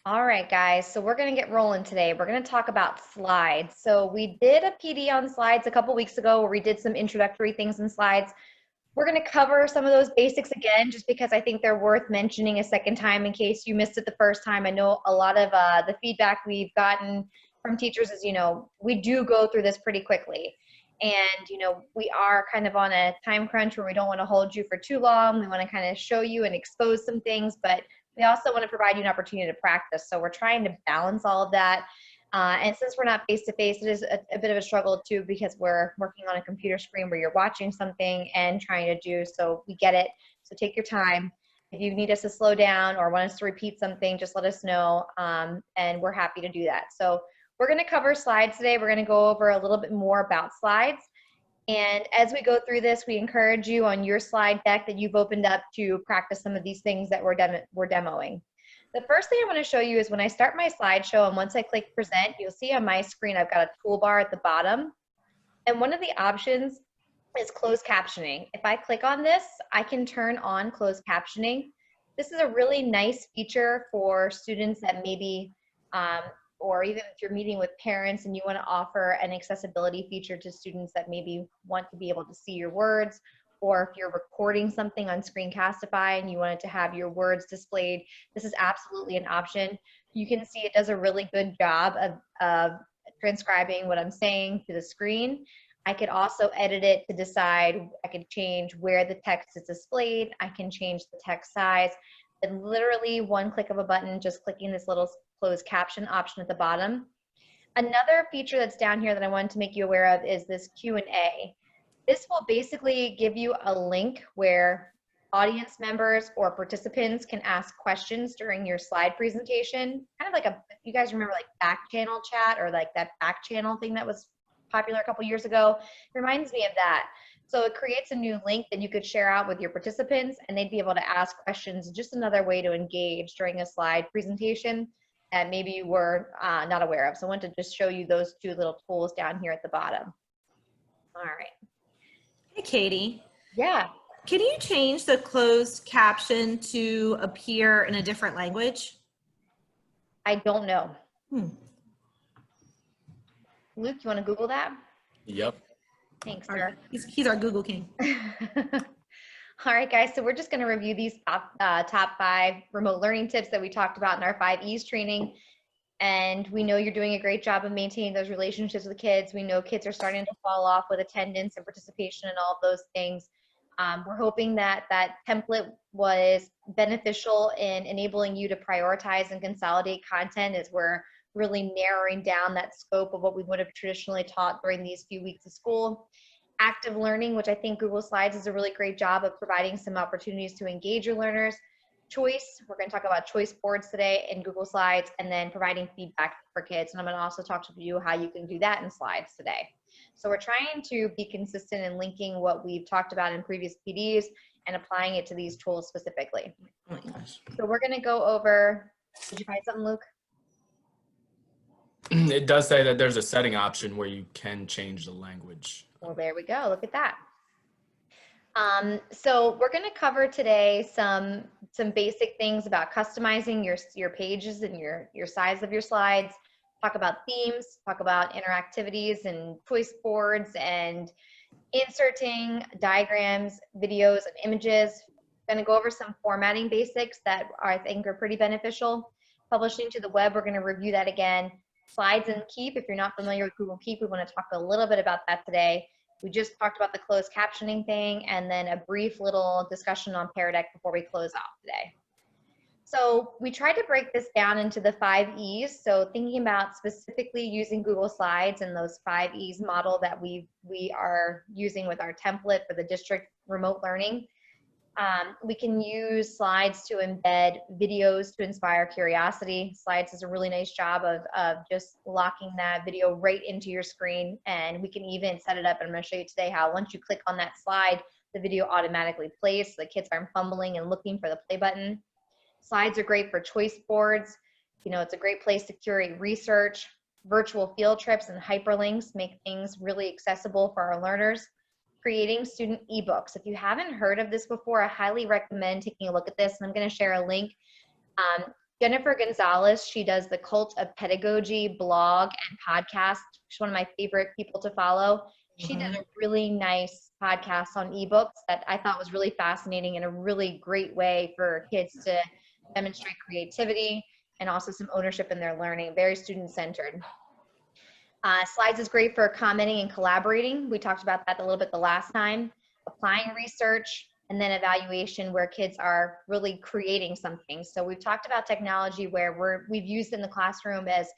All right, guys, so we're going to get rolling today. We're going to talk about slides. So we did a PD on slides a couple weeks ago where we did some introductory things in slides. We're going to cover some of those basics again, just because I think they're worth mentioning a second time in case you missed it the first time. I know a lot of the feedback we've gotten from teachers is, we do go through this pretty quickly. And, we are kind of on a time crunch where we don't want to hold you for too long. We want to kind of show you and expose some things, but we also want to provide you an opportunity to practice. So we're trying to balance all of that. And since we're not face-to-face, it is a bit of a struggle too, because we're working on a computer screen where you're watching something and trying to do, so we get it. So take your time. If you need us to slow down or want us to repeat something, just let us know, and we're happy to do that. So we're going to cover slides today. We're going to go over a little bit more about slides. And as we go through this, we encourage you on your slide deck that you've opened up to practice some of these things that we're demoing. The first thing I want to show you is when I start my slideshow, and once I click present, you'll see on my screen I've got a toolbar at the bottom. And one of the options is closed captioning. If I click on this, I can turn on closed captioning. This is a really nice feature for students that maybe, or even if you're meeting with parents and you want to offer an accessibility feature to students that maybe want to be able to see your words, or if you're recording something on Screencastify and you wanted to have your words displayed, this is absolutely an option. You can see it does a really good job of transcribing what I'm saying to the screen. I could also edit it to decide, I could change where the text is displayed, I can change the text size, and literally one click of a button, just clicking this little closed caption option at the bottom. Another feature that's down here that I wanted to make you aware of is this Q&A. This will basically give you a link where audience members or participants can ask questions during your slide presentation. Kind of like you guys remember like back channel chat, or like that back channel thing that was popular a couple years ago? It reminds me of that. So it creates a new link that you could share out with your participants, and they'd be able to ask questions. Just another way to engage during a slide presentation that maybe you were not aware of. So I wanted to just show you those two little tools down here at the bottom. All right. Hey, Katie. Yeah. Can you change the closed caption to appear in a different language? I don't know. Luke, you want to Google that? Yep. Thanks, sir. He's our Google king. All right, guys, so we're just going to review these top 5 remote learning tips that we talked about in our 5 E's training. And we know you're doing a great job of maintaining those relationships with kids. We know kids are starting to fall off with attendance and participation and all of those things. We're hoping that that template was beneficial in enabling you to prioritize and consolidate content as we're really narrowing down that scope of what we would have traditionally taught during these few weeks of school. Active learning, which I think Google Slides does a really great job of providing some opportunities to engage your learners. Choice, we're going to talk about choice boards today in Google Slides, and then providing feedback for kids. And I'm going to also talk to you how you can do that in Slides today. So we're trying to be consistent in linking what we've talked about in previous PDs and applying it to these tools specifically. Oh my gosh. So we're going to go over, did you find something, Luke? It does say that there's a setting option where you can change the language. Well, there we go. Look at that. So we're going to cover today some basic things about customizing your pages and your size of your slides. Talk about themes, talk about interactivities and choice boards, and inserting diagrams, videos, and images. Going to go over some formatting basics that I think are pretty beneficial. Publishing to the web, we're going to review that again. Slides and Keep, if you're not familiar with Google Keep, we want to talk a little bit about that today. We just talked about the closed captioning thing, and then a brief little discussion on Pear Deck before we close off today. So we tried to break this down into the 5 E's. So thinking about specifically using Google Slides and those 5 E's model that we are using with our template for the district remote learning. We can use Slides to embed videos to inspire curiosity. Slides does a really nice job of just locking that video right into your screen, and we can even set it up, and I'm going to show you today how once you click on that slide, the video automatically plays so the kids aren't fumbling and looking for the play button. Slides are great for choice boards. You know, it's a great place to curate research. Virtual field trips and hyperlinks make things really accessible for our learners. Creating student ebooks. If you haven't heard of this before, I highly recommend taking a look at this, and I'm going to share a link. Jennifer Gonzalez, she does the Cult of Pedagogy blog and podcast. She's one of my favorite people to follow. She did a really nice podcast on ebooks that I thought was really fascinating and a really great way for kids to demonstrate creativity and also some ownership in their learning, very student-centered. Slides is great for commenting and collaborating. We talked about that a little bit the last time. Applying research, and then evaluation where kids are really creating something. So we've talked about technology where we've used it in the classroom as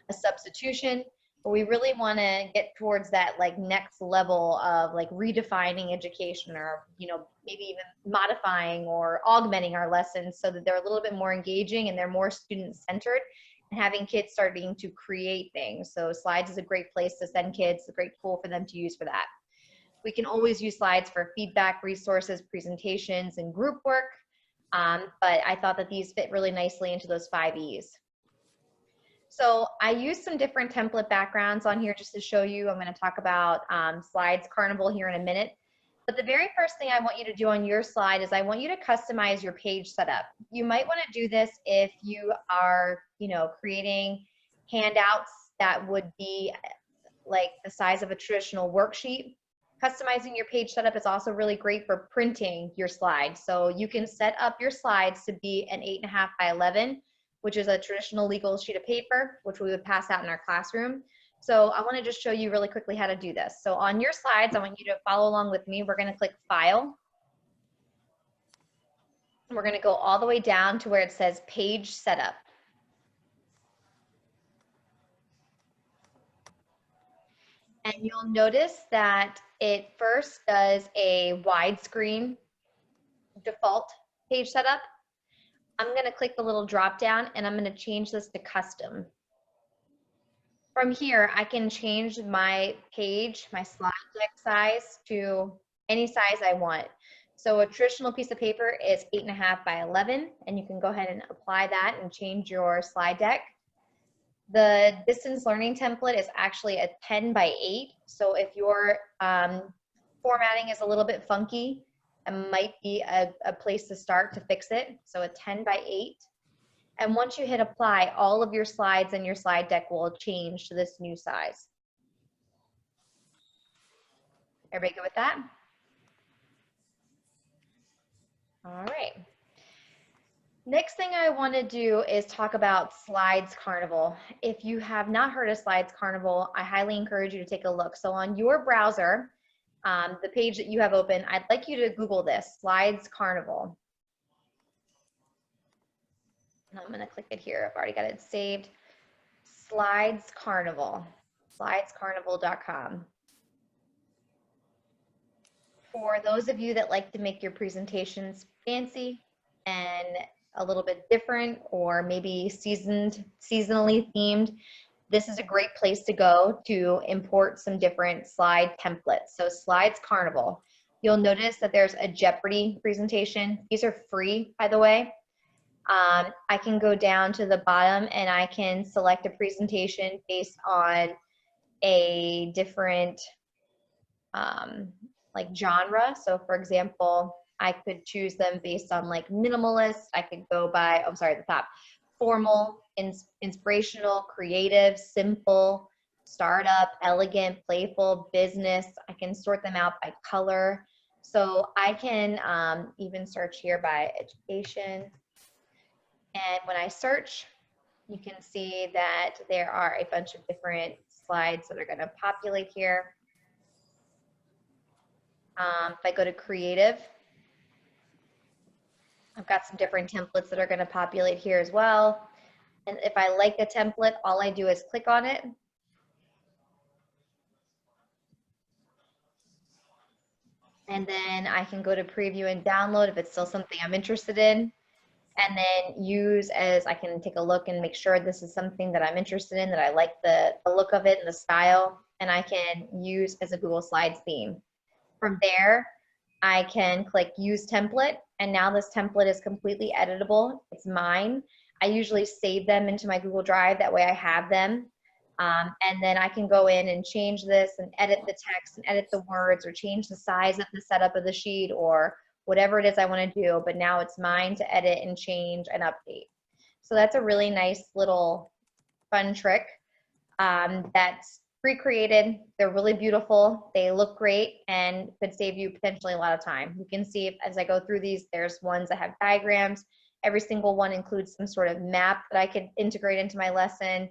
a substitution, but we really want to get towards that like next level of like redefining education, or maybe even modifying or augmenting our lessons so that they're a little bit more engaging and they're more student centered, and having kids starting to create things. So slides is a great place to send kids, a great tool for them to use for that. We can always use slides for feedback, resources, presentations, and group work, but I thought that these fit really nicely into those 5 E's. So I used some different template backgrounds on here just to show you. I'm going to talk about Slides Carnival here in a minute. But the very first thing I want you to do on your slide is I want you to customize your page setup. You might want to do this if you are, creating handouts that would be like the size of a traditional worksheet. Customizing your page setup is also really great for printing your slides. So you can set up your slides to be an 8.5 by 11, which is a traditional legal sheet of paper, which we would pass out in our classroom. So I want to just show you really quickly how to do this. So on your slides, I want you to follow along with me. We're going to click File. We're going to go all the way down to where it says Page Setup. And you'll notice that it first does a widescreen default page setup. I'm going to click the little drop down and I'm going to change this to custom. From here, I can change my page, my slide deck size to any size I want. So a traditional piece of paper is 8.5 by 11, and you can go ahead and apply that and change your slide deck. The distance learning template is actually a 10 by 8. So if your formatting is a little bit funky, it might be a place to start to fix it. So a 10 by 8. And once you hit apply, all of your slides and your slide deck will change to this new size. Everybody good with that? All right. Next thing I want to do is talk about Slides Carnival. If you have not heard of Slides Carnival, I highly encourage you to take a look. So on your browser, the page that you have open, I'd like you to Google this, Slides Carnival. And I'm going to click it here. I've already got it saved. Slides Carnival, slidescarnival.com. For those of you that like to make your presentations fancy and a little bit different, or maybe seasonally themed, this is a great place to go to import some different slide templates. So Slides Carnival, you'll notice that there's a Jeopardy presentation. These are free, by the way. I can go down to the bottom and I can select a presentation based on a different like genre. So for example, I could choose them based on like minimalist. I could go by, oh, sorry, at the top, formal, inspirational, creative, simple, startup, elegant, playful, business. I can sort them out by color. So I can even search here by education. And when I search, you can see that there are a bunch of different slides that are going to populate here. If I go to creative, I've got some different templates that are going to populate here as well. And if I like a template, all I do is click on it. And then I can go to preview and download if it's still something I'm interested in. And then use as I can take a look and make sure this is something that I'm interested in, that I like the look of it and the style, and I can use as a Google Slides theme. From there, I can click use template, and now this template is completely editable. It's mine. I usually save them into my Google Drive, that way I have them. And then I can go in and change this and edit the text and edit the words, or change the size of the setup of the sheet, or whatever it is I want to do, but now it's mine to edit and change and update. So that's a really nice little fun trick that's pre-created. They're really beautiful. They look great and could save you potentially a lot of time. You can see as I go through these, there's ones that have diagrams. Every single one includes some sort of map that I could integrate into my lesson,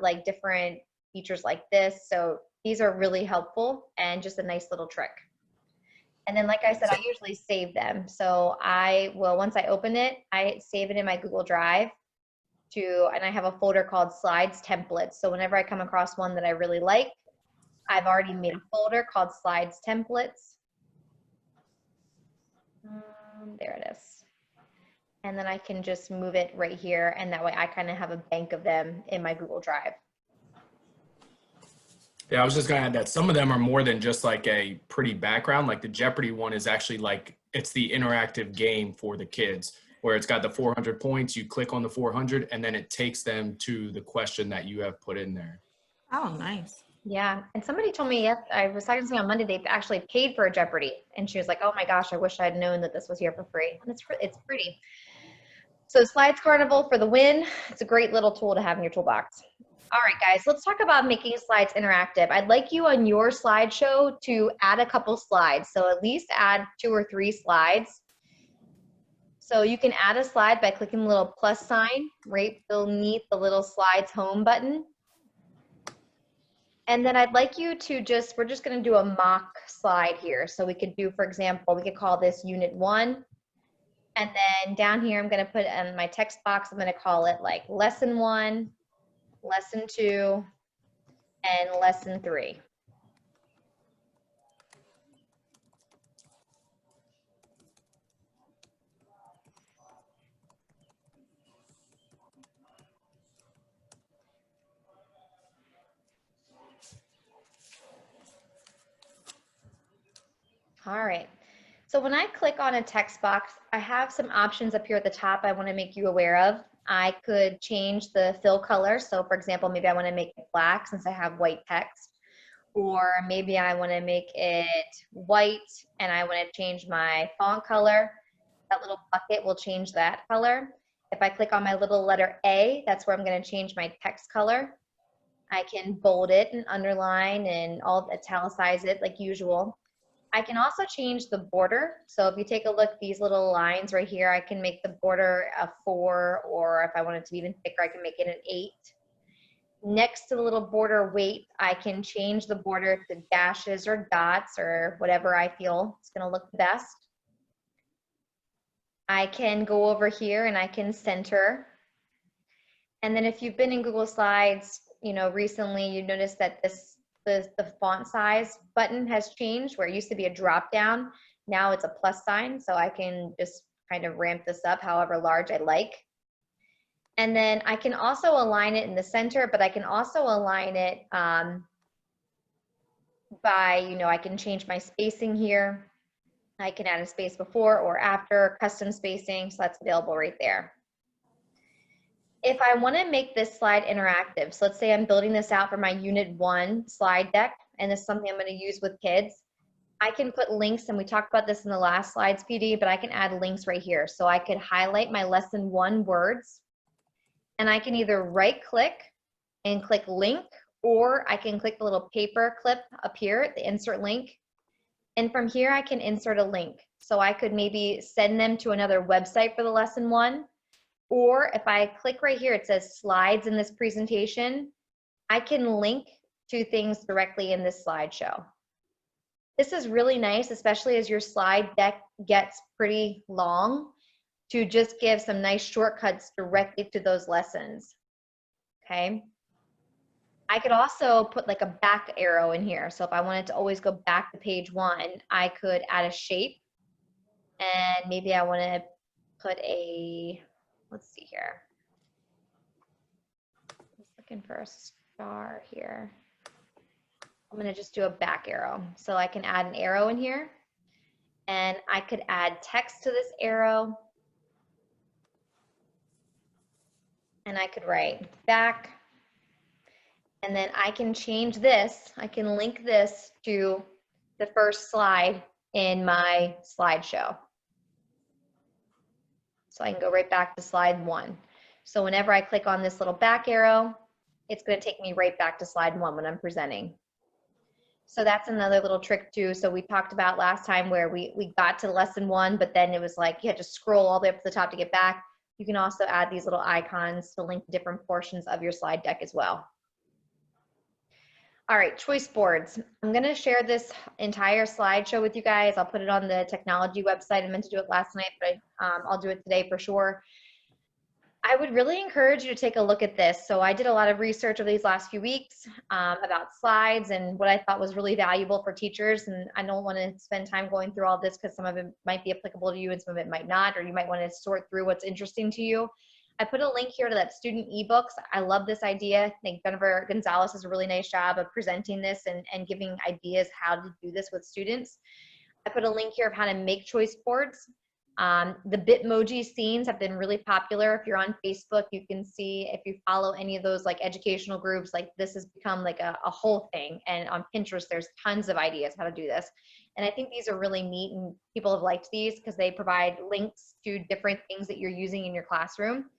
like different features like this. So these are really helpful and just a nice little trick. And then, like I said, I usually save them. So I will, once I open it, I save it in my Google Drive and I have a folder called Slides Templates. So whenever I come across one that I really like, I've already made a folder called Slides Templates. There it is. And then I can just move it right here. And that way I kind of have a bank of them in my Google Drive. Yeah, I was just gonna add that some of them are more than just like a pretty background. Like the Jeopardy one is actually like, it's the interactive game for the kids where it's got the 400 points. You click on the 400 and then it takes them to the question that you have put in there. Oh, nice. Yeah, and somebody told me, I was talking to somebody on Monday, they actually paid for a Jeopardy. And she was like, oh my gosh, I wish I had known that this was here for free. And it's pretty. So Slides Carnival for the win. It's a great little tool to have in your toolbox. All right, guys, let's talk about making slides interactive. I'd like you on your slideshow to add a couple slides. So at least add 2 or 3 slides. So you can add a slide by clicking the little plus sign right beneath the little slides home button. And then I'd like you to we're just gonna do a mock slide here. So we could do, for example, we could call this Unit 1. And then down here, I'm gonna put in my text box, I'm gonna call it like Lesson 1, Lesson 2, and Lesson 3. All right. So when I click on a text box, I have some options up here at the top I want to make you aware of. I could change the fill color. So for example, maybe I want to make it black since I have white text. Or maybe I want to make it white and I want to change my font color. That little bucket will change that color. If I click on my little letter A, that's where I'm going to change my text color. I can bold it and underline and all italicize it like usual. I can also change the border. So if you take a look, these little lines right here, I can make the border a 4, or if I want it to be even thicker, I can make it an 8. Next to the little border weight, I can change the border to dashes or dots or whatever I feel is going to look best. I can go over here and I can center. And then if you've been in Google Slides, recently, you notice that the font size button has changed, where it used to be a drop down. Now it's a plus sign, so I can just kind of ramp this up however large I like. And then I can also align it in the center, but I can also align it by, I can change my spacing here. I can add a space before or after, custom spacing, so that's available right there. If I want to make this slide interactive, so let's say I'm building this out for my Unit 1 slide deck, and this is something I'm going to use with kids, I can put links, and we talked about this in the last slides, PD, but I can add links right here. So I could highlight my Lesson 1 words, and I can either right-click and click link, or I can click the little paper clip up here, the insert link, and from here I can insert a link. So I could maybe send them to another website for the Lesson 1, or if I click right here, it says slides in this presentation, I can link to things directly in this slideshow. This is really nice, especially as your slide deck gets pretty long, to just give some nice shortcuts directly to those lessons, okay? I could also put like a back arrow in here. So if I wanted to always go back to page 1, I could add a shape, and maybe I want to put a, let's see here. I'm looking for a star here. I'm going to just do a back arrow. So I can add an arrow in here, and I could add text to this arrow, and I could write back, and then I can change this. I can link this to the first slide in my slideshow. So I can go right back to slide 1. So whenever I click on this little back arrow, it's going to take me right back to slide 1 when I'm presenting. So that's another little trick too. So we talked about last time where we got to lesson 1, but then it was like you had to scroll all the way up to the top to get back. You can also add these little icons to link to different portions of your slide deck as well. All right, choice boards. I'm going to share this entire slideshow with you guys. I'll put it on the technology website. I meant to do it last night, but I'll do it today for sure. I would really encourage you to take a look at this. So I did a lot of research over these last few weeks about slides and what I thought was really valuable for teachers. And I don't want to spend time going through all this because some of it might be applicable to you and some of it might not, or you might want to sort through what's interesting to you. I put a link here to that student ebooks. I love this idea. I think Jennifer Gonzalez does a really nice job of presenting this and giving ideas how to do this with students. I put a link here of how to make choice boards. The Bitmoji scenes have been really popular. If you're on Facebook, you can see, if you follow any of those like educational groups, like this has become like a whole thing. And on Pinterest, there's tons of ideas how to do this. And I think these are really neat and people have liked these because they provide links to different things that you're using in your classroom.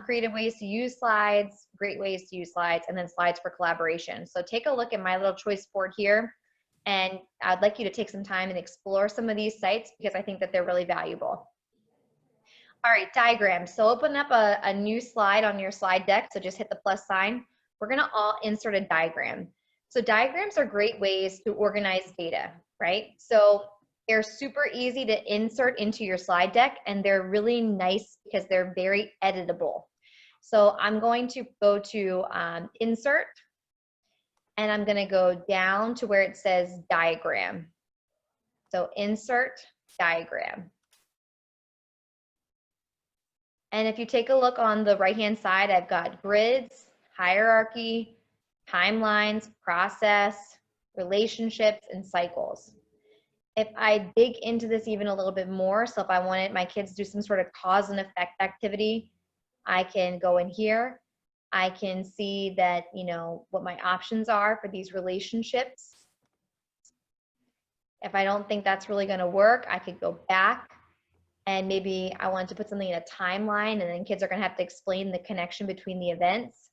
Creative ways to use slides, great ways to use slides, and then slides for collaboration. So take a look at my little choice board here. And I'd like you to take some time and explore some of these sites because I think that they're really valuable. All right, diagrams. So open up a new slide on your slide deck. So just hit the plus sign. We're gonna all insert a diagram. So diagrams are great ways to organize data, right? So they're super easy to insert into your slide deck and they're really nice because they're very editable. So I'm going to go to insert. And I'm going to go down to where it says diagram. So insert diagram. And if you take a look on the right-hand side, I've got grids, hierarchy, timelines, process, relationships, and cycles. If I dig into this even a little bit more, so if I wanted my kids to do some sort of cause and effect activity, I can go in here. I can see that, you know, what my options are for these relationships. If I don't think that's really going to work, I could go back and maybe I want to put something in a timeline and then kids are going to have to explain the connection between the events.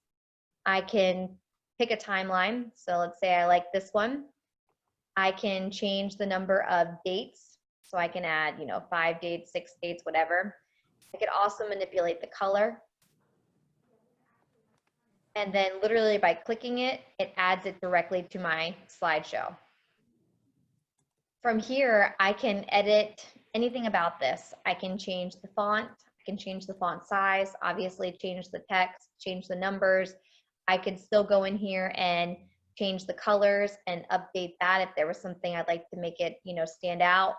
I can pick a timeline. So let's say I like this one. I can change the number of dates. So I can add, you know, 5 dates, 6 dates, whatever. I could also manipulate the color. And then literally by clicking it, it adds it directly to my slideshow. From here, I can edit anything about this. I can change the font, I can change the font size, obviously change the text, change the numbers. I could still go in here and change the colors and update that if there was something I'd like to make it, you know, stand out.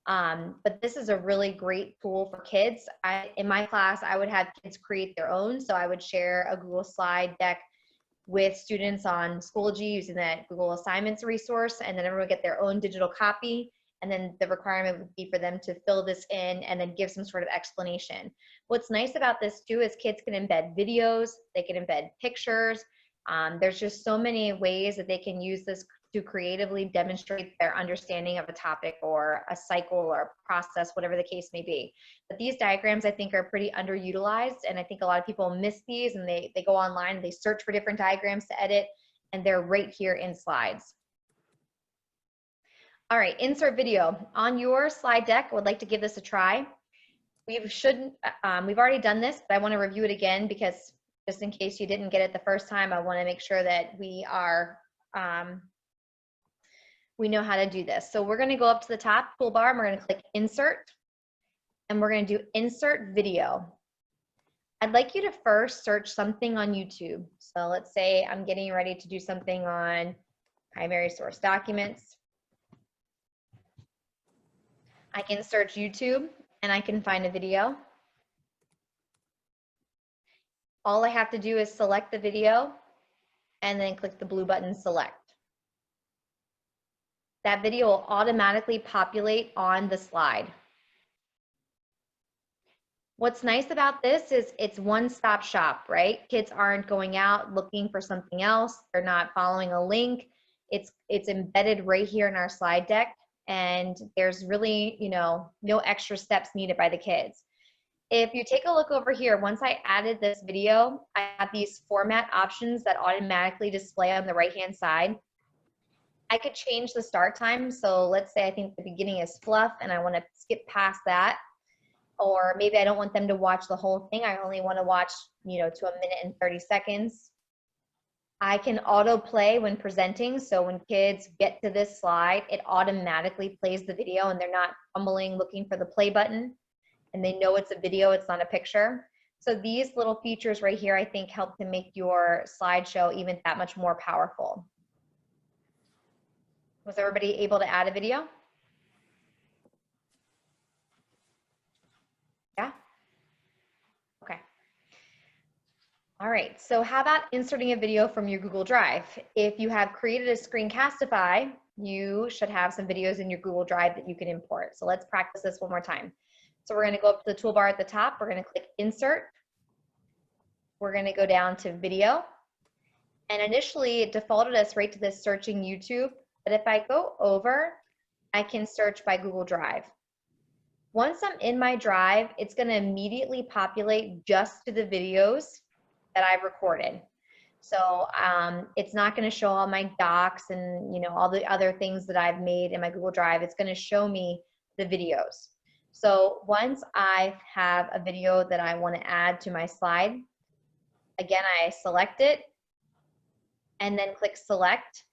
But this is a really great tool for kids. In my class, I would have kids create their own. So I would share a Google slide deck with students on Schoology using that Google Assignments resource, and then everyone would get their own digital copy. And then the requirement would be for them to fill this in and then give some sort of explanation. What's nice about this too is kids can embed videos, they can embed pictures. There's just so many ways that they can use this to creatively demonstrate their understanding of a topic or a cycle or a process, whatever the case may be. But these diagrams I think are pretty underutilized, and I think a lot of people miss these and they go online and they search for different diagrams to edit, and they're right here in slides. All right, insert video. On your slide deck, I would like to give this a try. We've already done this, but I want to review it again because just in case you didn't get it the first time, I want to make sure that we know how to do this. So we're going to go up to the top toolbar and we're going to click insert and we're going to do insert video. I'd like you to first search something on YouTube. So let's say I'm getting ready to do something on primary source documents. I can search YouTube and I can find a video. All I have to do is select the video and then click the blue button select. That video will automatically populate on the slide. What's nice about this is it's one-stop shop, right? Kids aren't going out looking for something else. They're not following a link. It's embedded right here in our slide deck, and there's really, you know, no extra steps needed by the kids. if you take a look over here, once I added this video, I have these format options that automatically display on the right-hand side. I could change the start time. So let's say I think the beginning is fluff and I want to skip past that. Or maybe I don't want them to watch the whole thing. I only want to watch, you know, to 1 minute and 30 seconds. I can autoplay when presenting. So when kids get to this slide, it automatically plays the video and they're not fumbling looking for the play button. And they know it's a video, it's not a picture. So these little features right here, I think, help to make your slideshow even that much more powerful. Was everybody able to add a video? Yeah? Okay. All right, so how about inserting a video from your Google Drive? If you have created a Screencastify, you should have some videos in your Google Drive that you can import. So let's practice this one more time. So we're gonna go up to the toolbar at the top, we're gonna click Insert. We're gonna go down to Video. And initially it defaulted us right to this searching YouTube, but if I go over, I can search by Google Drive. Once I'm in my drive, it's gonna immediately populate just to the videos that I've recorded. So it's not gonna show all my docs and, you know, all the other things that I've made in my Google Drive. It's gonna show me the videos. So once I have a video that I want to add to my slide, again, I select it and then click select,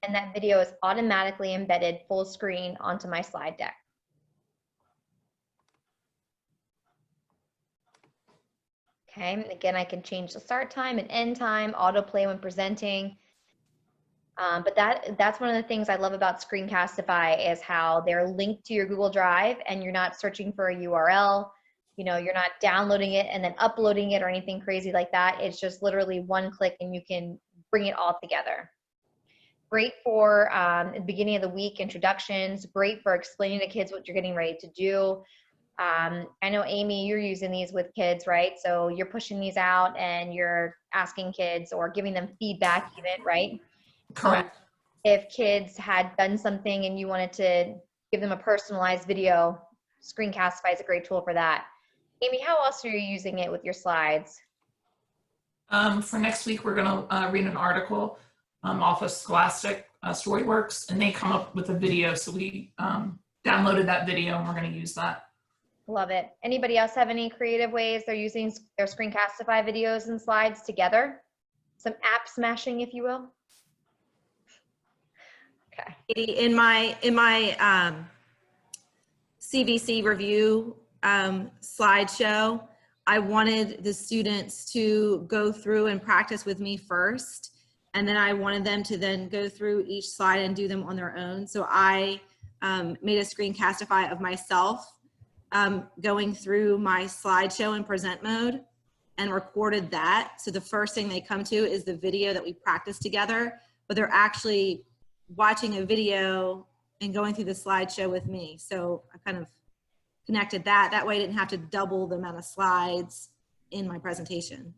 and that video is automatically embedded full screen onto my slide deck. Okay, and again, I can change the start time and end time, autoplay when presenting. But that's one of the things I love about Screencastify is how they're linked to your Google Drive and you're not searching for a URL, you know, you're not downloading it and then uploading it or anything crazy like that. It's just literally one click and you can bring it all together. Great for the beginning of the week introductions, great for explaining to kids what you're getting ready to do. I know, Amy, you're using these with kids, right? So you're pushing these out and you're asking kids or giving them feedback even, right? Correct. If kids had done something and you wanted to give them a personalized video, Screencastify is a great tool for that. Amy, how else are you using it with your slides? For next week, we're going to read an article off of Scholastic Storyworks, and they come up with a video. So we downloaded that video and we're going to use that. Love it. Anybody else have any creative ways they're using their Screencastify videos and slides together? Some app smashing, if you will. Okay. In my CVC review slideshow, I wanted the students to go through and practice with me first, and then I wanted them to then go through each slide and do them on their own. So I made a Screencastify of myself going through my slideshow in present mode and recorded that. So the first thing they come to is the video that we practiced together, but they're actually watching a video and going through the slideshow with me. So I kind of connected that. That way I didn't have to double the amount of slides in my presentation.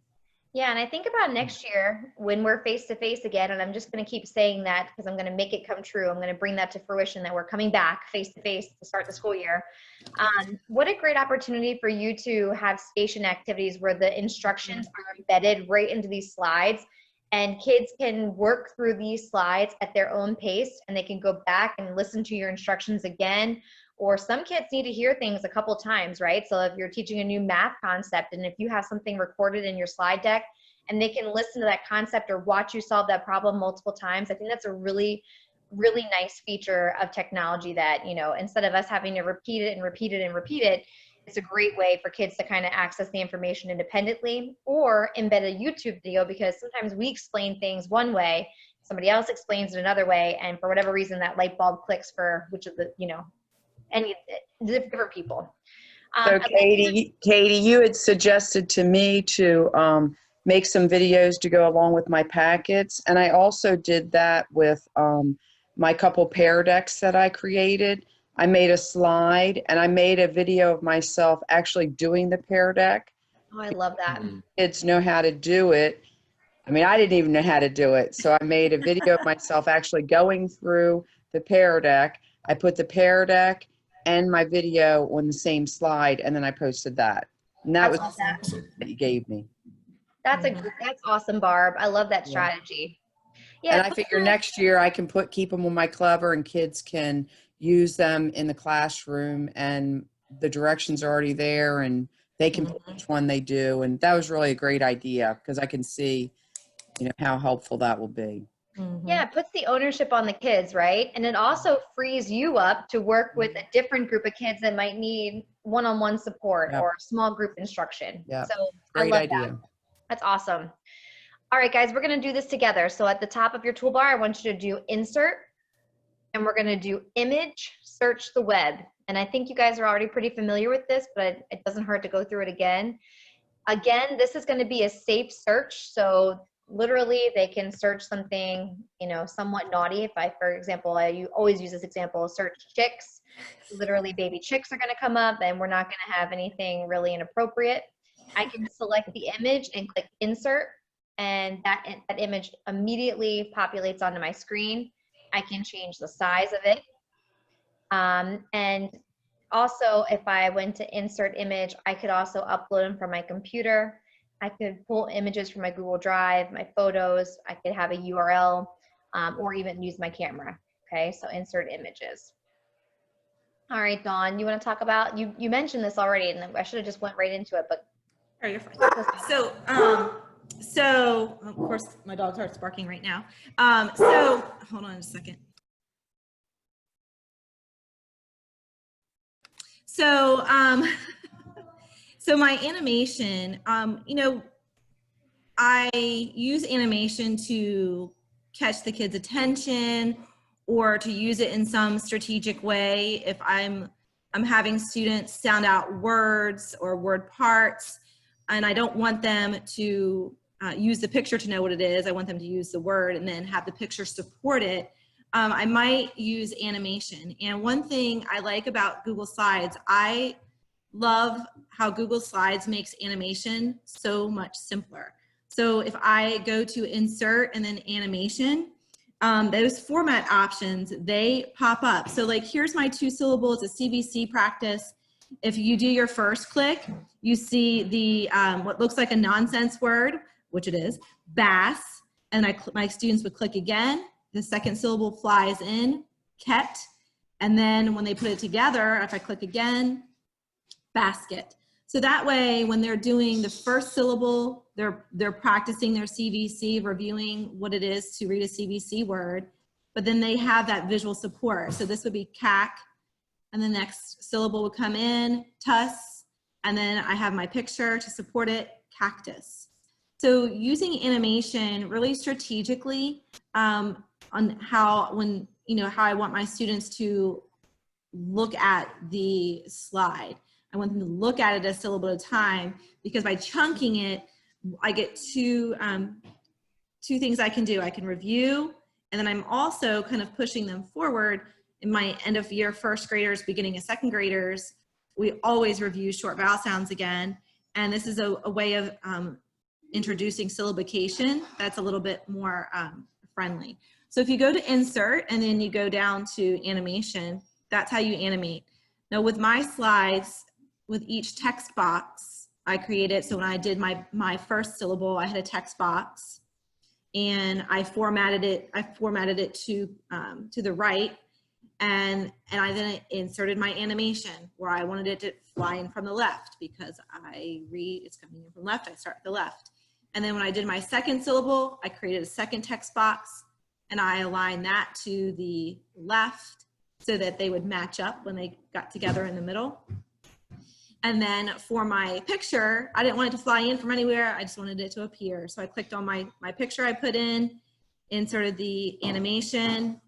Yeah, and I think about next year when we're face-to-face again, and I'm just going to keep saying that because I'm going to make it come true. I'm going to bring that to fruition that we're coming back face-to-face to start the school year. What a great opportunity for you to have station activities where the instructions are embedded right into these slides, and kids can work through these slides at their own pace, and they can go back and listen to your instructions again. Or some kids need to hear things a couple times, right? So if you're teaching a new math concept and if you have something recorded in your slide deck and they can listen to that concept or watch you solve that problem multiple times, I think that's a really, really nice feature of technology that, you know, instead of us having to repeat it and repeat it and repeat it, it's a great way for kids to kind of access the information independently or embed a YouTube video, because sometimes we explain things one way, somebody else explains it another way, and for whatever reason that light bulb clicks for which of the, you know, any different people. So Katie, you had suggested to me to make some videos to go along with my packets. And I also did that with my couple pear decks that I created. I made a slide and I made a video of myself actually doing the pear deck. Oh, I love that. Kids know how to do it. I mean, I didn't even know how to do it. So I made a video of myself actually going through the pear deck. I put the pear deck and my video on the same slide, and then I posted that. And that was That's the that you gave me. That's awesome, Barb. I love that Yeah. strategy. And Yeah, I figure next year I can keep them on my Clever, and kids can use them in the classroom, and the directions are already there, and they can pick which one they do. And that was really a great idea, because I can see, how helpful that will be. yeah, it puts the ownership on the kids, right? And it also frees you up to work with a different group of kids that might need one-on-one support Yep. or small group instruction. Yeah, So great I love idea. that. That's awesome. All right, guys, we're going to do this together. So at the top of your toolbar, I want you to do insert, and we're going to do image, search the web. And I think you guys are already pretty familiar with this, but it doesn't hurt to go through it again. Again, this is going to be a safe search. So literally they can search something, somewhat naughty. If I, for example, I always use this example, search chicks. Literally baby chicks are going to come up, and we're not going to have anything really inappropriate. I can select the image and click insert, and that image immediately populates onto my screen. I can change the size of it. And also, if I went to insert image, I could also upload them from my computer. I could pull images from my Google Drive, my photos. I could have a URL, or even use my camera. Okay, so insert images. All right, Dawn, you want to talk about, you mentioned this already, and I should have just went right into it, but. Oh, you're fine. So of course my dog starts barking right now. So hold on a second. So, so my animation, I use animation to catch the kids' attention, or to use it in some strategic way. If I'm having students sound out words or word parts, and I don't want them to use the picture to know what it is. I want them to use the word and then have the picture support it. I might use animation. And one thing I like about Google Slides, I love how Google Slides makes animation so much simpler. So if I go to insert and then animation, those format options, they pop up. So like, here's my 2 syllables, a CVC practice. If you do your first click, you see the what looks like a nonsense word, which it is, bass, and my students would click again. The second syllable flies in, kept, and then when they put it together, if I click again, basket. So that way, when they're doing the first syllable, they're practicing their CVC, reviewing what it is to read a CVC word, but then they have that visual support. So this would be cack, and the next syllable would come in, tuss, and then I have my picture to support it, cactus. So using animation really strategically on how I want my students to look at the slide. I want them to look at it a syllable at a time, because by chunking it, I get two things I can do. I can review, and then I'm also kind of pushing them forward. In my end of year first graders, beginning of second graders, we always review short vowel sounds again. And this is a way of introducing syllabication that's a little bit more friendly. So if you go to insert and then you go down to animation, that's how you animate. Now with my slides, with each text box I created, so when I did my first syllable, I had a text box, and I formatted it to the right, and I then inserted my animation where I wanted it to fly in from the left, because I read it's coming in from left, I start at the left. And then when I did my second syllable, I created a second text box, and I aligned that to the left so that they would match up when they got together in the middle. And then for my picture, I didn't want it to fly in from anywhere. I just wanted it to appear. So I clicked on my picture I put in, inserted the animation,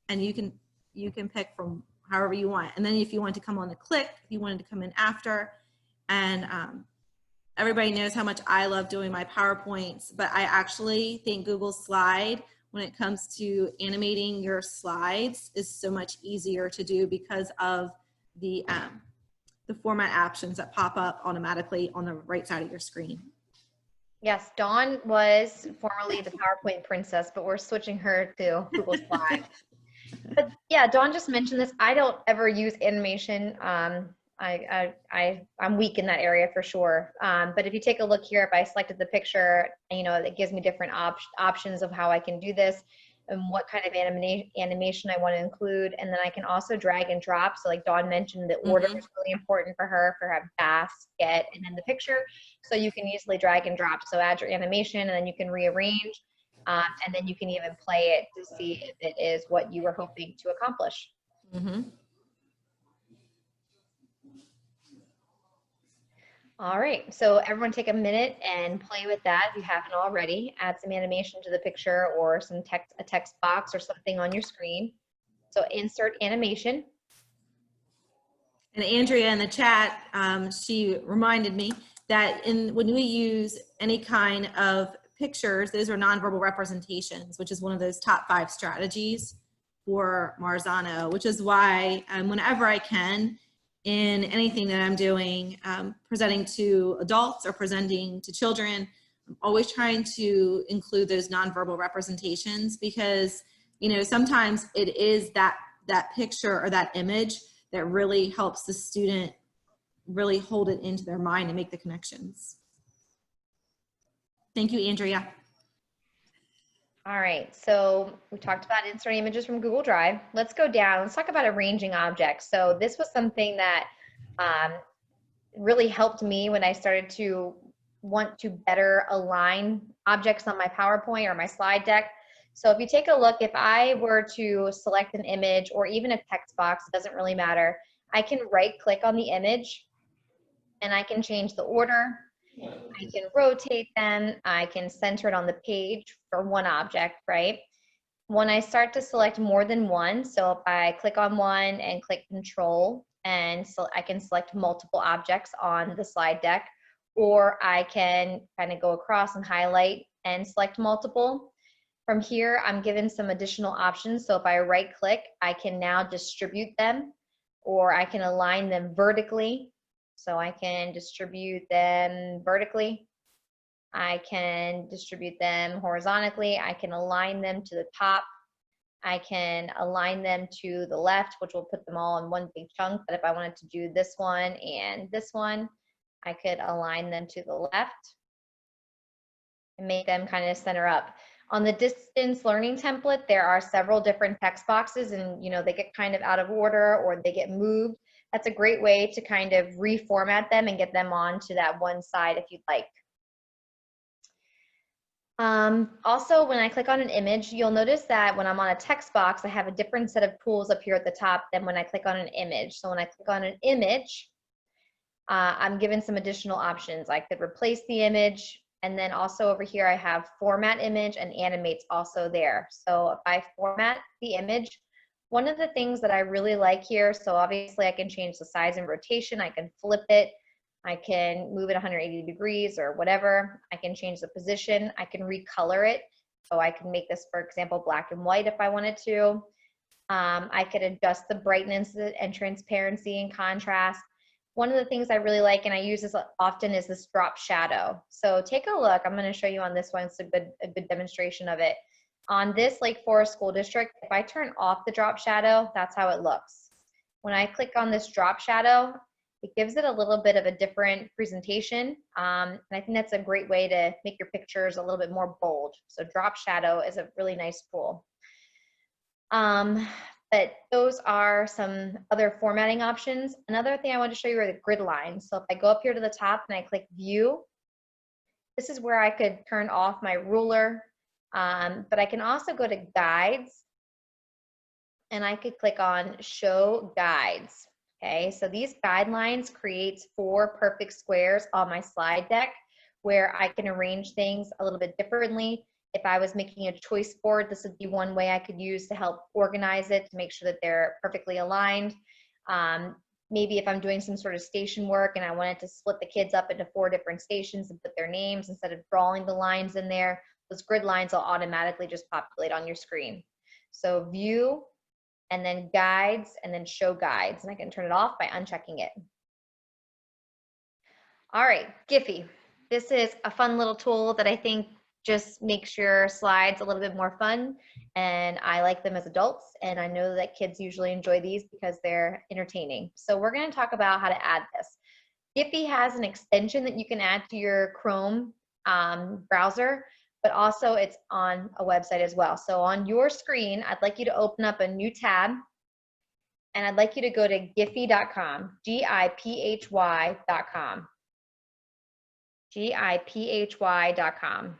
and you can pick from however you want. And then if you want to come on the click, if you wanted to come in after, and everybody knows how much I love doing my PowerPoints, but I actually think Google Slide, when it comes to animating your slides, is so much easier to do because of the format options that pop up automatically on the right side of your screen. Yes, Dawn was formerly the PowerPoint princess, but we're switching her to Google Slides. But yeah, Dawn just mentioned this. I don't ever use animation. I'm weak in that area for sure. But if you take a look here, if I selected the picture, you know, it gives me different options of how I can do this and what kind of animation I want to include. And then I can also drag and drop. So like Dawn mentioned, the order is really important for her, for her basket and then the picture. So you can easily drag and drop. So add your animation and then you can rearrange. And then you can even play it to see if it is what you were hoping to accomplish. All right, so everyone take a minute and play with that if you haven't already. Add some animation to the picture or some text, a text box or something on your screen. So insert animation. And Andrea in the chat, she reminded me that when we use any kind of pictures, those are nonverbal representations, which is one of those top 5 strategies for Marzano, which is why whenever I can, in anything that I'm doing, presenting to adults or presenting to children, I'm always trying to include those nonverbal representations because, you know, sometimes it is that picture or that image that really helps the student really hold it into their mind and make the connections. Thank you, Andrea. All right, so we talked about inserting images from Google Drive. Let's go down. Let's talk about arranging objects. So this was something that really helped me when I started to want to better align objects on my PowerPoint or my slide deck. So if you take a look, if I were to select an image or even a text box, it doesn't really matter. I can right click on the image and I can change the order. I can rotate them. I can center it on the page for one object, right? When I start to select more than one, so if I click on one and click Control, and so I can select multiple objects on the slide deck, or I can kind of go across and highlight and select multiple. From here, I'm given some additional options. So if I right click, I can now distribute them, or I can align them vertically. So I can distribute them vertically. I can distribute them horizontally. I can align them to the top. I can align them to the left, which will put them all in one big chunk. But if I wanted to do this one and this one, I could align them to the left and make them kind of center up. On the distance learning template, there are several different text boxes and, you know, they get kind of out of order or they get moved. That's a great way to kind of reformat them and get them onto that one side if you'd like. Also, when I click on an image, you'll notice that when I'm on a text box, I have a different set of tools up here at the top than when I click on an image. So when I click on an image, I'm given some additional options. I could replace the image, and then also over here I have format image and animate's also there. So if I format the image, one of the things that I really like here, so obviously I can change the size and rotation, I can flip it, I can move it 180 degrees or whatever. I can change the position. I can recolor it. So I can make this, for example, black and white if I wanted to. I could adjust the brightness and transparency and contrast. One of the things I really like, and I use this often, is this drop shadow. So take a look. I'm going to show you on this one. It's a good demonstration of it. On this Lake Forest School District, if I turn off the drop shadow, that's how it looks. When I click on this drop shadow, it gives it a little bit of a different presentation. And I think that's a great way to make your pictures a little bit more bold. So drop shadow is a really nice tool. But those are some other formatting options. Another thing I want to show you are the grid lines. So if I go up here to the top and I click view, this is where I could turn off my ruler. But I can also go to guides and I could click on show guides. Okay, so these guidelines creates 4 perfect squares on my slide deck where I can arrange things a little bit differently. If I was making a choice board, this would be one way I could use to help organize it to make sure that they're perfectly aligned. Maybe if I'm doing some sort of station work and I wanted to split the kids up into 4 different stations and put their names instead of drawing the lines in there, those grid lines will automatically just populate on your screen. So view, and then guides, and then show guides. And I can turn it off by unchecking it. All right, Giffy. This is a fun little tool that I think just makes your slides a little bit more fun, and I like them as adults, and I know that kids usually enjoy these because they're entertaining. So we're going to talk about how to add this. Giffy has an extension that you can add to your Chrome browser, but also it's on a website as well. So on your screen, I'd like you to open up a new tab, and I'd like you to go to Giffy.com, Giphy.com, Giphy.com.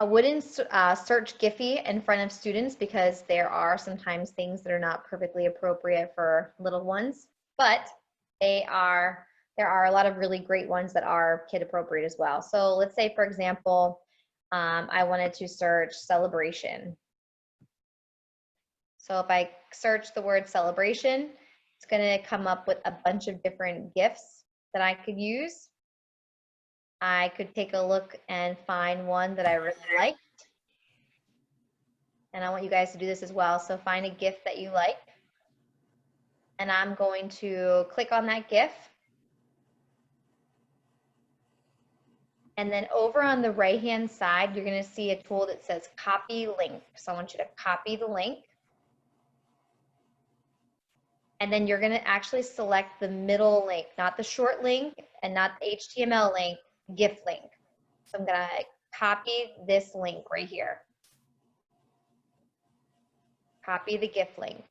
I wouldn't search Giffy in front of students because there are sometimes things that are not perfectly appropriate for little ones, but there are a lot of really great ones that are kid appropriate as well. So let's say, for example, I wanted to search celebration. So if I search the word celebration, it's going to come up with a bunch of different GIFs that I could use. I could take a look and find one that I really liked. And I want you guys to do this as well. So find a GIF that you like. And I'm going to click on that GIF. And then over on the right-hand side, you're going to see a tool that says copy link. So I want you to copy the link. And then you're going to actually select the middle link, not the short link and not the HTML link, GIF link. So I'm going to copy this link right here. Copy the GIF link.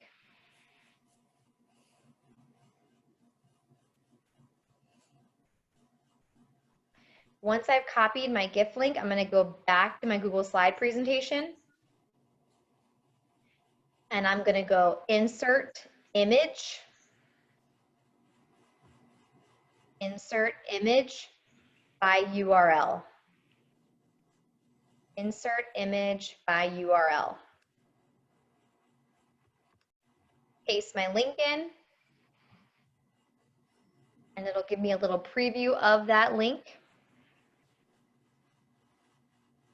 Once I've copied my GIF link, I'm going to go back to my Google Slide presentation. And I'm going to go Insert Image. Insert Image by URL. Insert Image by URL. Paste my link in. And it'll give me a little preview of that link.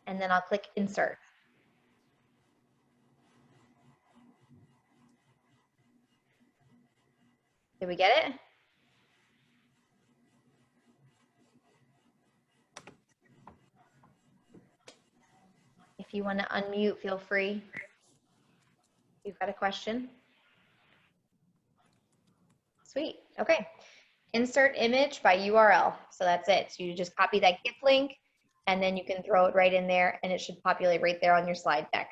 And then I'll click Insert. Did we get it? If you want to unmute, feel free. You've got a question? Sweet. Okay. Insert image by URL. So that's it. So you just copy that GIF link, and then you can throw it right in there, and it should populate right there on your slide deck.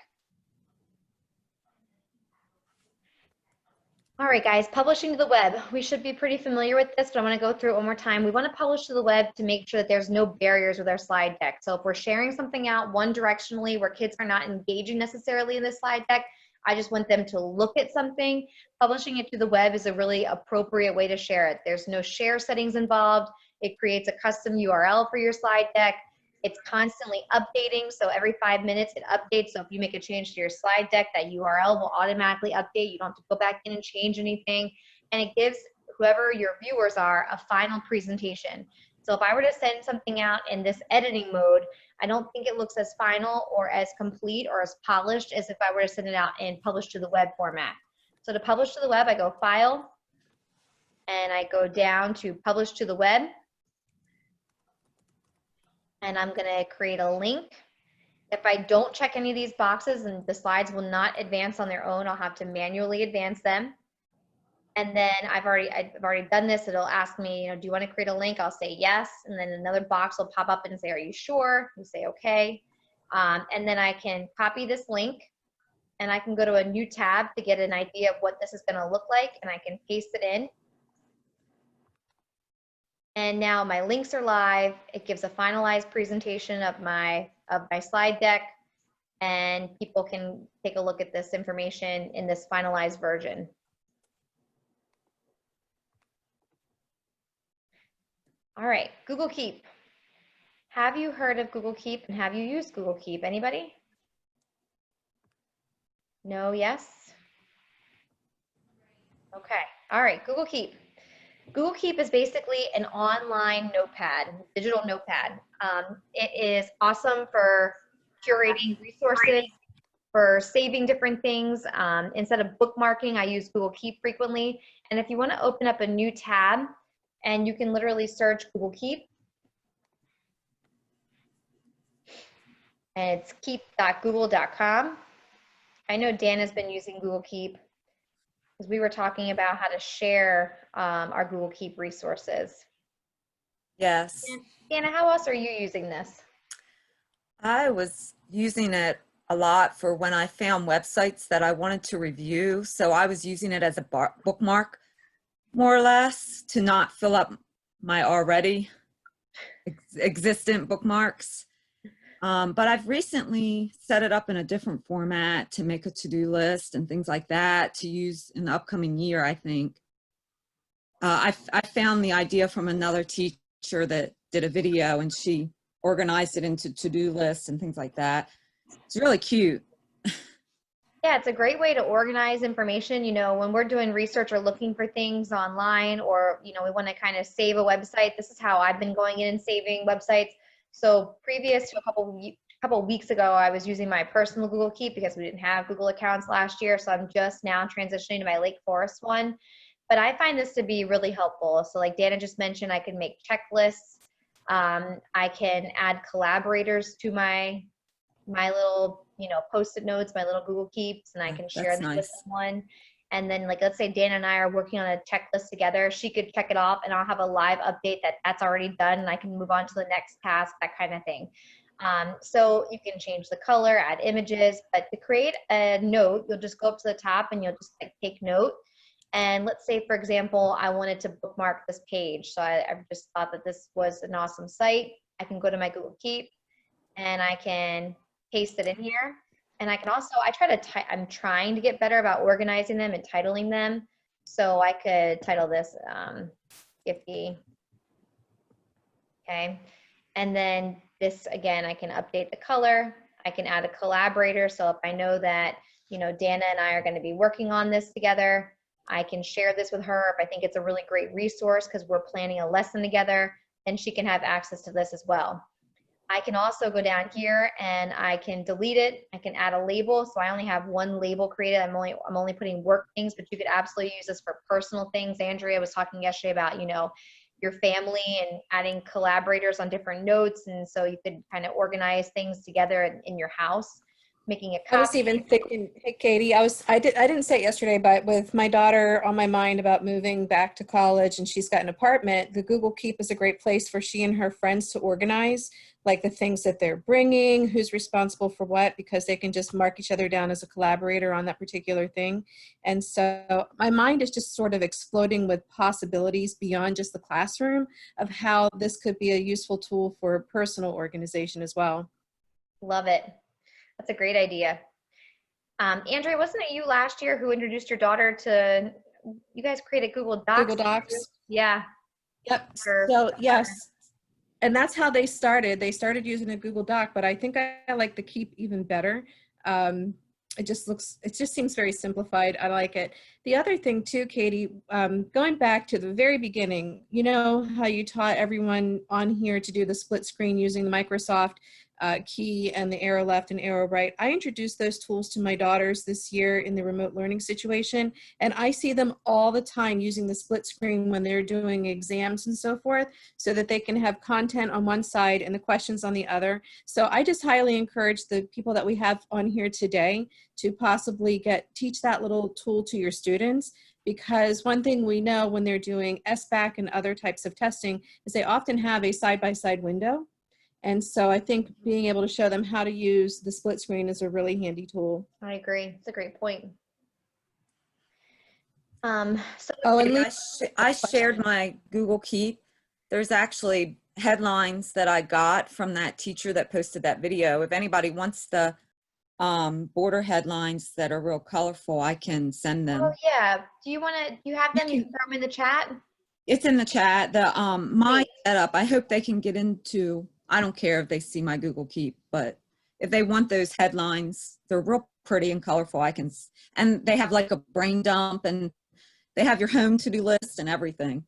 All right, guys, publishing to the web. We should be pretty familiar with this, but I want to go through it one more time. We want to publish to the web to make sure that there's no barriers with our slide deck. So if we're sharing something out one directionally where kids are not engaging necessarily in the slide deck, I just want them to look at something. Publishing it to the web is a really appropriate way to share it. There's no share settings involved. It creates a custom URL for your slide deck. It's constantly updating, so every 5 minutes it updates. So if you make a change to your slide deck, that URL will automatically update. You don't have to go back in and change anything. And it gives whoever your viewers are a final presentation. So if I were to send something out in this editing mode, I don't think it looks as final or as complete or as polished as if I were to send it out in publish to the web format. So to publish to the web, I go File, and I go down to Publish to the Web. And I'm going to create a link. If I don't check any of these boxes and the slides will not advance on their own, I'll have to manually advance them. And then I've already done this. It'll ask me, do you want to create a link? I'll say yes. And then another box will pop up and say, are you sure? You say okay. And then I can copy this link, and I can go to a new tab to get an idea of what this is going to look like, and I can paste it in. And now my links are live. It gives a finalized presentation of my slide deck, and people can take a look at this information in this finalized version. All right, Google Keep. Have you heard of Google Keep, and have you used Google Keep? Anybody? No, yes? Okay, all right, Google Keep. Google Keep is basically an online notepad, digital notepad. It is awesome for curating resources, for saving different things. Instead of bookmarking, I use Google Keep frequently. And if you want to open up a new tab, and you can literally search Google Keep. And it's keep.google.com. I know Dan has been using Google Keep because we were talking about how to share our Google Keep resources. Yes, Dana, how else are you using this? I was using it a lot for when I found websites that I wanted to review. So I was using it as a bookmark, more or less, to not fill up my already existent bookmarks. But I've recently set it up in a different format to make a to-do list and things like that to use in the upcoming year, I think. I found the idea from another teacher that did a video, and she organized it into to-do lists and things like that. It's really cute. Yeah, it's a great way to organize information. You know, when we're doing research or looking for things online, or, you know, we want to kind of save a website. This is how I've been going in and saving websites. So previous to a couple weeks ago, I was using my personal Google Keep because we didn't have Google accounts last year. So I'm just now transitioning to my Lake Forest one. But I find this to be really helpful. So like Dana just mentioned, I can make checklists. I can add collaborators to my little, you know, Post-it notes, my little Google Keeps, and I can share That's them with nice. someone. And then, like, let's say Dana and I are working on a checklist together. She could check it off, and I'll have a live update that's already done, and I can move on to the next task, that kind of thing. So you can change the color, add images, but to create a note, you'll just go up to the top and you'll just like take note. And let's say, for example, I wanted to bookmark this page. So I just thought that this was an awesome site. I can go to my Google Keep and I can paste it in here. And I can also, I'm trying to get better about organizing them and titling them. So I could title this Giffy. Okay. And then this, again, I can update the color. I can add a collaborator. So if I know that, you know, Dana and I are going to be working on this together, I can share this with her. If I think it's a really great resource because we're planning a lesson together, then she can have access to this as well. I can also go down here and I can delete it. I can add a label. So I only have one label created. I'm only putting work things, but you could absolutely use this for personal things. Andrea was talking yesterday about, you know, your family and adding collaborators on different notes. And so you could kind of organize things together in your house, making a copy. I was even thinking, hey Katie, I didn't say it yesterday, but with my daughter on my mind about moving back to college and she's got an apartment, the Google Keep is a great place for she and her friends to organize like the things that they're bringing, who's responsible for what, because they can just mark each other down as a collaborator on that particular thing. And so my mind is just sort of exploding with possibilities beyond just the classroom of how this could be a useful tool for personal organization as well. Love it. That's a great idea. Andrea, wasn't it you last year who introduced your daughter to, you guys created Google Docs? Google Docs. Yeah. Yep. So yes. And that's how they started. They started using a Google Doc, but I think I like the Keep even better. It just seems very simplified. I like it. The other thing too, Katie, going back to the very beginning, you know how you taught everyone on here to do the split screen using the Microsoft key and the arrow left and arrow right. I introduced those tools to my daughters this year in the remote learning situation, and I see them all the time using the split screen when they're doing exams and so forth, so that they can have content on one side and the questions on the other. So I just highly encourage the people that we have on here today to possibly teach that little tool to your students, because one thing we know when they're doing SBAC and other types of testing is they often have a side-by-side window. And so I think being able to show them how to use the split screen is a really handy tool. I agree. It's a great point. And I shared my Google Keep. There's actually headlines that I got from that teacher that posted that video. If anybody wants the border headlines that are real colorful, I can send them. Oh yeah. Do you have them? You can throw them in the chat. It's in the chat. My setup, I hope they can get into, I don't care if they see my Google Keep, but if they want those headlines, they're real pretty and colorful. And they have like a brain dump, and they have your home to-do list and everything.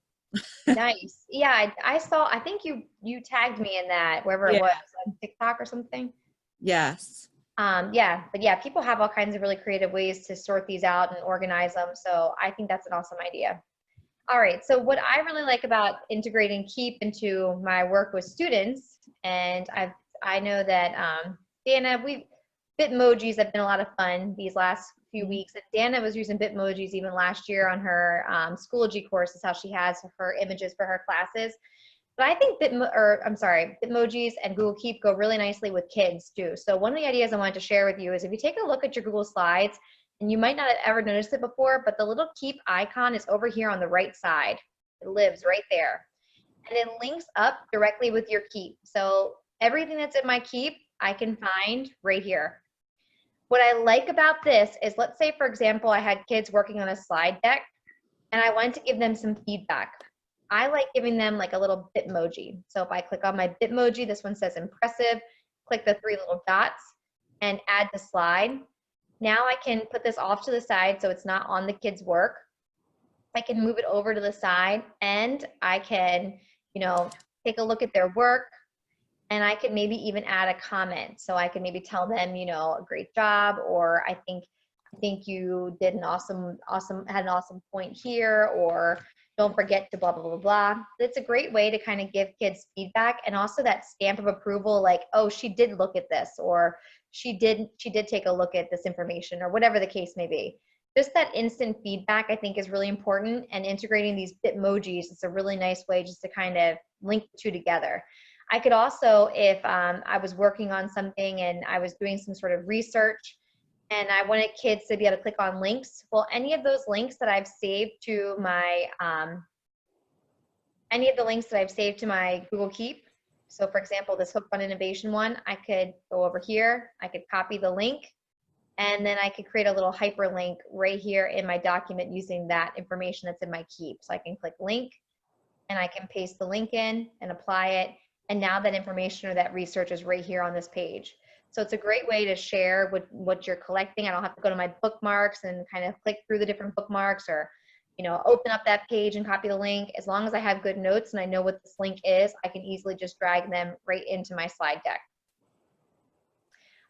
Nice. Yeah, I think you tagged me in that, wherever it was, on TikTok or something. Yes. Yeah, but yeah, people have all kinds of really creative ways to sort these out and organize them. So I think that's an awesome idea. All right, so what I really like about integrating Keep into my work with students, and I know that Dana, Bitmojis have been a lot of fun these last few weeks. And Dana was using Bitmojis even last year on her Schoology course, is how she has her images for her classes. But I think Bitmojis and Google Keep go really nicely with kids too. So one of the ideas I wanted to share with you is if you take a look at your Google Slides, and you might not have ever noticed it before, but the little Keep icon is over here on the right side. It lives right there. And it links up directly with your Keep. So everything that's in my Keep, I can find right here. What I like about this is, let's say, for example, I had kids working on a slide deck, and I wanted to give them some feedback. I like giving them like a little Bitmoji. So if I click on my Bitmoji, this one says impressive, click the 3 little dots, and add the slide. Now I can put this off to the side so it's not on the kids' work. I can move it over to the side, and I can, take a look at their work, and I can maybe even add a comment. So I can maybe tell them, a great job, or I think you did an had an awesome point here, or don't forget to blah, blah, blah, blah. It's a great way to kind of give kids feedback, and also that stamp of approval, like, oh, she did look at this, or she did take a look at this information, or whatever the case may be. Just that instant feedback, I think, is really important, and integrating these Bitmojis is a really nice way just to kind of link the two together. I could also, if I was working on something and I was doing some sort of research and I wanted kids to be able to click on links, well, any of those links that I've saved to my, Google Keep. So for example, this Hook on Innovation one, I could go over here, I could copy the link, and then I could create a little hyperlink right here in my document using that information that's in my Keep. So I can click link, and I can paste the link in and apply it. And now that information or that research is right here on this page. So it's a great way to share what you're collecting. I don't have to go to my bookmarks and kind of click through the different bookmarks, or open up that page and copy the link. As long as I have good notes and I know what this link is, I can easily just drag them right into my slide deck.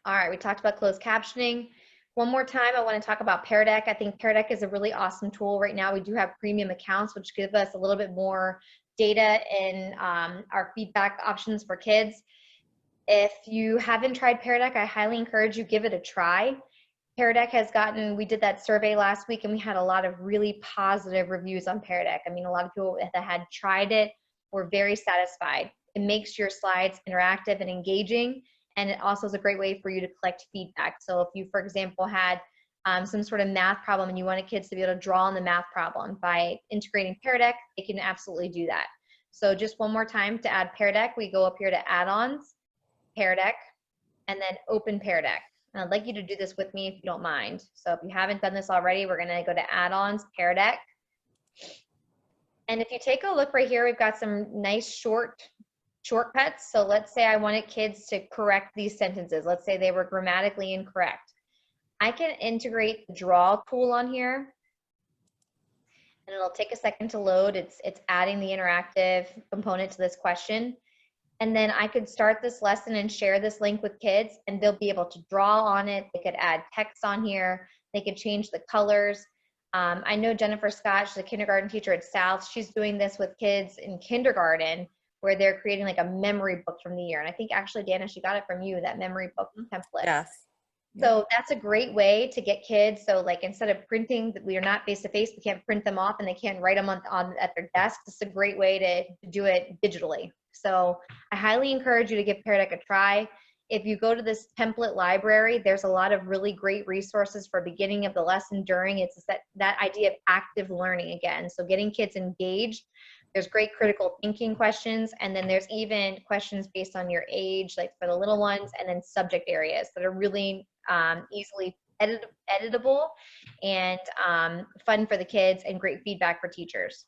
All right, we talked about closed captioning. One more time, I want to talk about Pear Deck. I think Pear Deck is a really awesome tool. Right now, we do have premium accounts, which give us a little bit more data in our feedback options for kids. If you haven't tried Pear Deck, I highly encourage you give it a try. Pear Deck has we did that survey last week, and we had a lot of really positive reviews on Pear Deck. I mean, a lot of people that had tried it were very satisfied. It makes your slides interactive and engaging, and it also is a great way for you to collect feedback. So if you, for example, had some sort of math problem and you wanted kids to be able to draw on the math problem, by integrating Pear Deck, they can absolutely do that. So just one more time, to add Pear Deck, we go up here to add-ons, Pear Deck, and then open Pear Deck. And I'd like you to do this with me if you don't mind. So if you haven't done this already, we're gonna go to add-ons, Pear Deck. And if you take a look right here, we've got some nice shortcuts. So let's say I wanted kids to correct these sentences. Let's say they were grammatically incorrect. I can integrate the draw tool on here, and it'll take a second to load. It's adding the interactive component to this question. And then I could start this lesson and share this link with kids, and they'll be able to draw on it. They could add text on here. They could change the colors. I know Jennifer Scott, she's a kindergarten teacher at South. She's doing this with kids in kindergarten, where they're creating like a memory book from the year. And I think actually, Dana, she got it from you, that memory book template. Yes. So that's a great way to get kids. So like, instead of printing, we are not face-to-face, we can't print them off and they can't write them on at their desk. It's a great way to do it digitally. So I highly encourage you to give Pear Deck a try. If you go to this template library, there's a lot of really great resources for beginning of the lesson, during. It's that idea of active learning again. So getting kids engaged. There's great critical thinking questions, and then there's even questions based on your age, like for the little ones, and then subject areas that are really easily editable and fun for the kids, and great feedback for teachers.